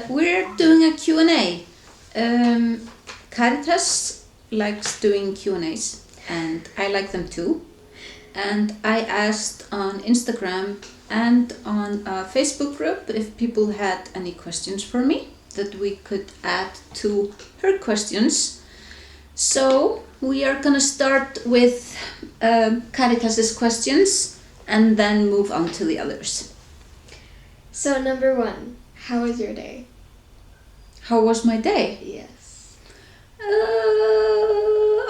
We're doing a Q&A. Karítas likes doing Q&As, and I like them too. And I asked on Instagram and on a Facebook group if people had any questions for me that we could add to her questions. So we are gonna start with Karítas's questions and then move on to the others. So number 1, how was your day? How was my day? Yes.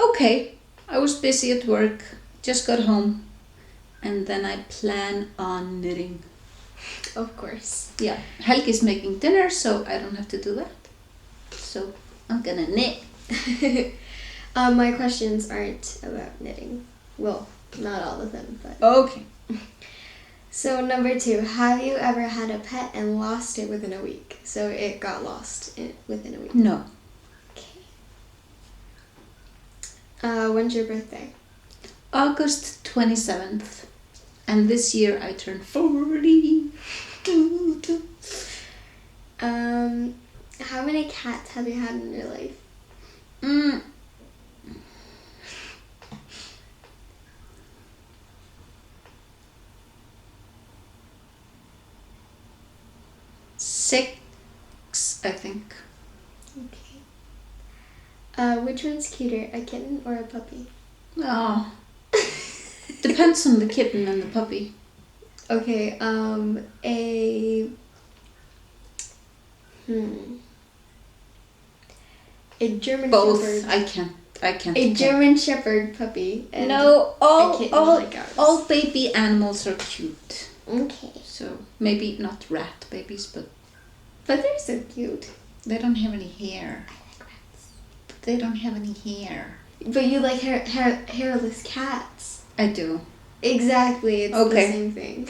Okay. I was busy at work, just got home, and then I plan on knitting. Of course. Yeah, Helgi's making dinner, so I don't have to do that. So I'm gonna knit. My questions aren't about knitting. Well, not all of them, but... Okay. So number 2, have you ever had a pet and lost it within a week? So it got lost within a week? No. Okay. When's your birthday? August 27th. And this year I turned 40. How many cats have you had in your life? 6, I think. Okay. Which one's cuter, a kitten or a puppy? Oh. Depends on the kitten and the puppy. Okay, a German Both. Shepherd. I can't. A German Shepherd puppy. And no, a kitten like ours. all baby animals are cute. Okay. So maybe not rat babies, but they're so cute. they don't have any hair. I like rats. But they don't have any hair. But you like hairless cats. I do. Exactly, it's Okay. the same thing.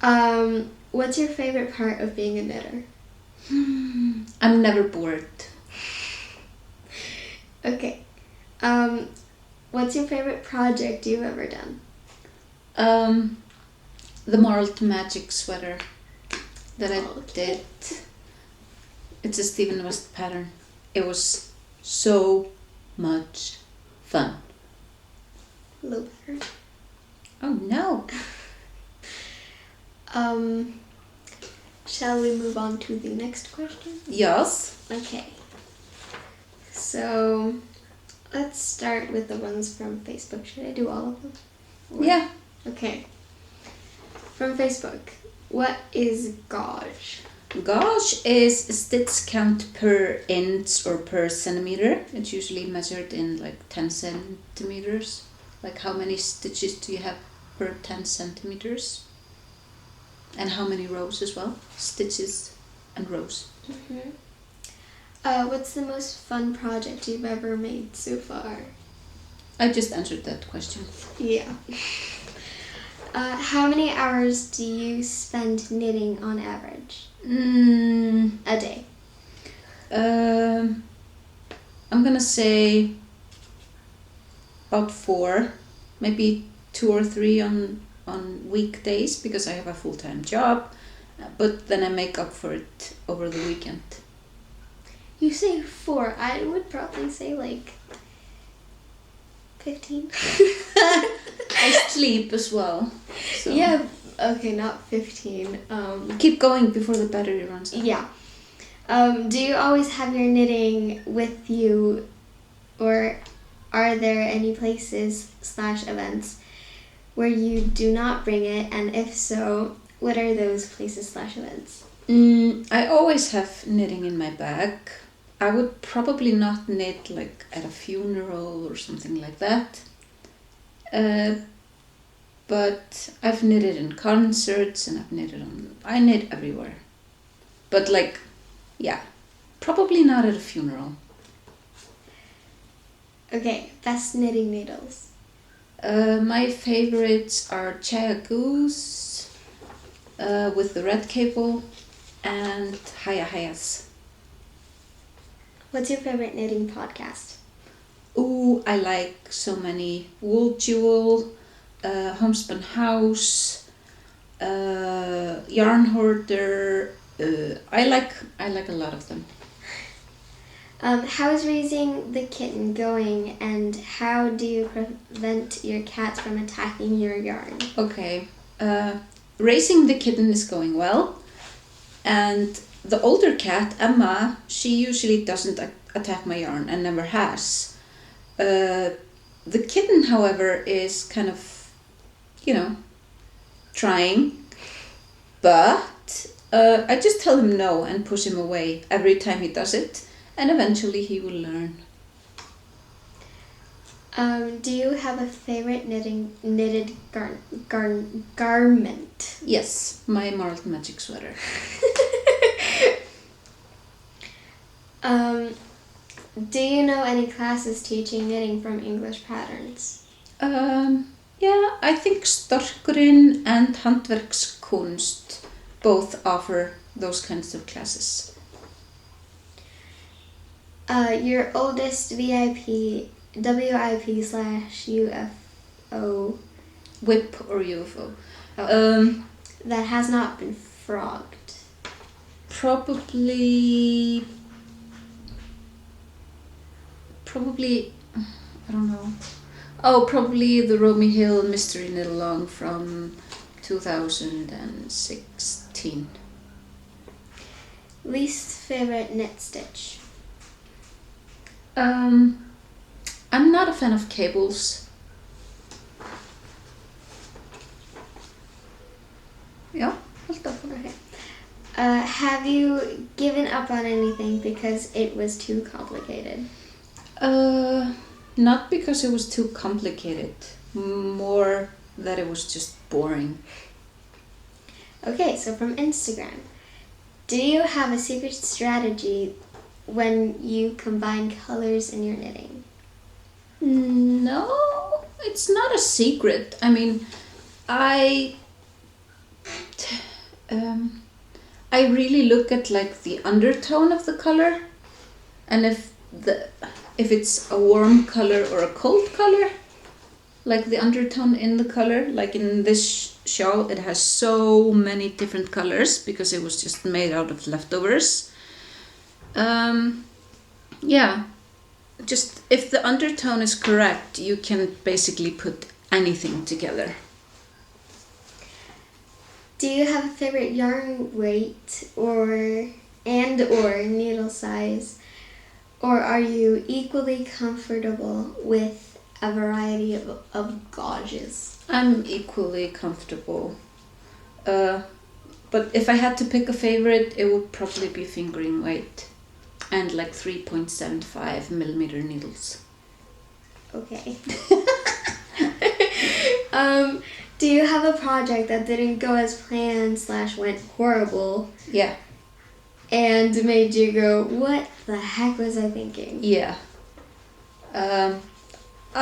Okay. What's your favorite part of being a knitter? I'm never bored. Okay. What's your favorite project you've ever done? The Moral to Magic sweater that I did. It's a Stephen West pattern. It was so much fun. A little better. Oh no. Shall we move on to the next question? Yes. Okay. So, let's start with the ones from Facebook. Should I do all of them? Yeah. Okay. From Facebook, what is gauge? Gauge is a stitch count per inch or per centimeter. It's usually measured in like 10 centimeters. Like how many stitches do you have per 10 centimeters? And how many rows as well? Stitches and rows. Mm-hmm. What's the most fun project you've ever made so far? I just answered that question. Yeah. How many hours do you spend knitting on average? A day. I'm gonna say about 4, maybe 2 or 3 on weekdays because I have a full-time job, but then I make up for it over the weekend. You say 4. I would probably say like 15. I sleep as well. So. Yeah, okay, not 15. Keep going before the battery runs out. Yeah. Do you always have your knitting with you, or are there any places/events where you do not bring it, and if so, what are those places/events? I always have knitting in my bag. I would probably not knit like at a funeral or something like that. But I've knitted in concerts and I knit everywhere. But like, yeah, probably not at a funeral. Okay, best knitting needles. My favorites are Chaya Goose with the red cable and Haya Hayas. What's your favorite knitting podcast? Ooh, I like so many. Wool Jewel, Homespun House, Yarn Hoarder, I like a lot of them. How is raising the kitten going, and how do you prevent your cats from attacking your yarn? Okay, raising the kitten is going well, and the older cat, Emma, she usually doesn't attack my yarn and never has. The kitten, however, is kind of, trying, but I just tell him no and push him away every time he does it, and eventually he will learn. Do you have a favorite knitted garment? Yes, my Marled Magic sweater. Do you know any classes teaching knitting from English patterns? Yeah, I think Storkurinn and Handverkskunst both offer those kinds of classes. Your oldest WIP/UFO. WIP or UFO. That has not been frogged. Probably, I don't know. Oh, probably the Romy Hill Mystery Knit Along from 2016. Least favorite knit stitch? I'm not a fan of cables. Yeah, Okay. Have you given up on anything because it was too complicated? Not because it was too complicated, more that it was just boring. Okay, so from Instagram. Do you have a secret strategy when you combine colors in your knitting? No, it's not a secret. I mean, I really look at like the undertone of the color, and if it's a warm color or a cold color, like the undertone in the color, like in this shawl, it has so many different colors because it was just made out of leftovers. Yeah, just if the undertone is correct, you can basically put anything together. Do you have a favorite yarn weight or needle size? Or are you equally comfortable with a variety of gauges? I'm equally comfortable. But if I had to pick a favorite, it would probably be fingering weight and like 3.75 millimeter needles. Okay. Do you have a project that didn't go as planned / went horrible? Yeah. And made you go, what the heck was I thinking? Yeah. A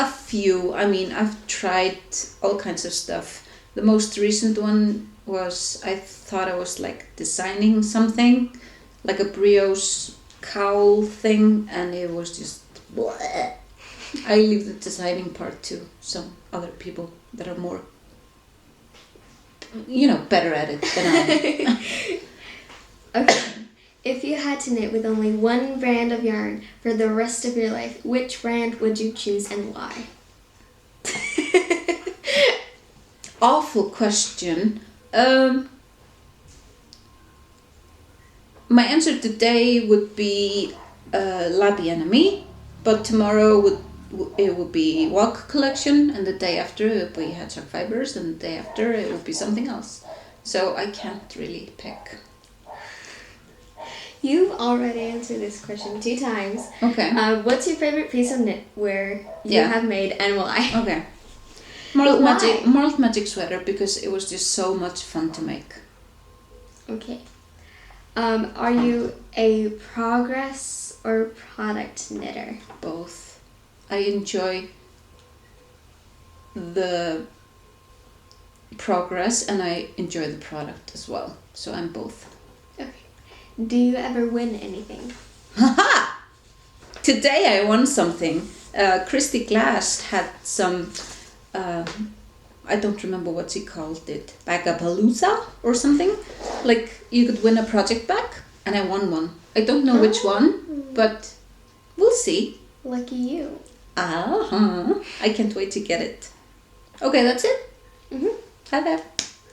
few. I mean, I've tried all kinds of stuff. The most recent one was I thought I was like designing something, like a brioche cowl thing, and it was just bleh. I leave the designing part to some other people that are more, better at it than I am. Okay. If you had to knit with only one brand of yarn for the rest of your life, which brand would you choose and why? Awful question. My answer today would be La Bien-Aimée, but tomorrow it would be Walk Collection, and the day after it would be Hedgehog Fibers, and the day after it would be something else. So I can't really pick. You've already answered this question 2 times. Okay. What's your favorite piece of knitwear you have made and why? Okay. Marled Magic sweater because it was just so much fun to make. Okay. Are you a progress or product knitter? Both. I enjoy the progress and I enjoy the product as well. So I'm both. Okay. Do you ever win anything? Haha! Today I won something. Christy Glass had some, I don't remember what she called it, Bagapalooza or something. Like you could win a project back, and I won one. I don't know which one, but we'll see. Lucky you. I can't wait to get it. Okay, that's it. Mm-hmm. Bye bye.